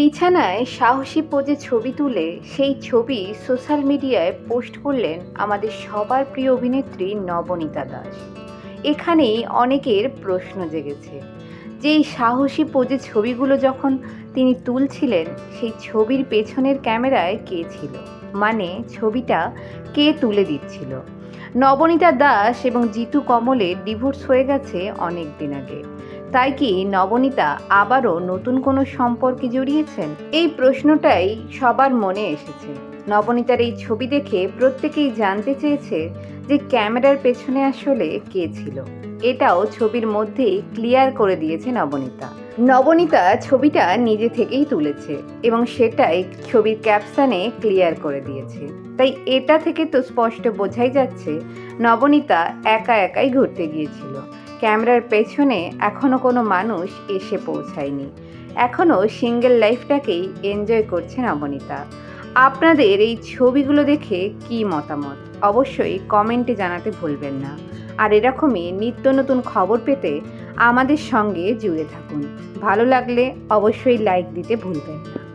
বিছানায় সাহসী পোজে ছবি তুলে সেই ছবি সোশ্যাল মিডিয়ায় পোস্ট করলেন আমাদের সবার প্রিয় অভিনেত্রী নবনীতা দাস। এখানেই অনেকের প্রশ্ন জেগেছে যে এই সাহসী পোজে ছবিগুলো যখন তিনি তুলছিলেন, সেই ছবির পেছনের ক্যামেরায় কে ছিল, মানে ছবিটা কে তুলে দিচ্ছিল। নবনীতা দাস এবং জিতু কমলের ডিভোর্স হয়ে গেছে অনেক দিন আগে। তাই কি নবনীতা আবারও নতুন কোনো সম্পর্কে জড়িয়েছেন? এই প্রশ্নটাই সবার মনে এসেছে। নবনীতার এই ছবি দেখে প্রত্যেকেই জানতে চেয়েছে যে ক্যামেরার পেছনে আসলে কে ছিল। এটাও ছবির মধ্যেই ক্লিয়ার করে দিয়েছে নবনীতা। নবনীতা ছবিটা নিজে থেকেই তুলেছে এবং সেটাই ছবির ক্যাপশনে ক্লিয়ার করে দিয়েছে। তাই এটা থেকে তো স্পষ্ট বোঝাই যাচ্ছে নবনীতা একা একাই ঘুরতে গিয়েছিল। ক্যামেরার পেছনে এখনো কোনো মানুষ এসে পৌঁছায়নি। এখনো সিঙ্গেল লাইফটাকেই এনজয় করছে নবনীতা। আপনাদের এই ছবিগুলো দেখে কি মতামত অবশ্যই কমেন্টে জানাতে ভুলবেন না। আর এরকমই নিত্য নতুন খবর পেতে আমাদের সঙ্গে জুড়ে থাকুন। ভালো লাগলে অবশ্যই লাইক দিতে ভুলবেন না।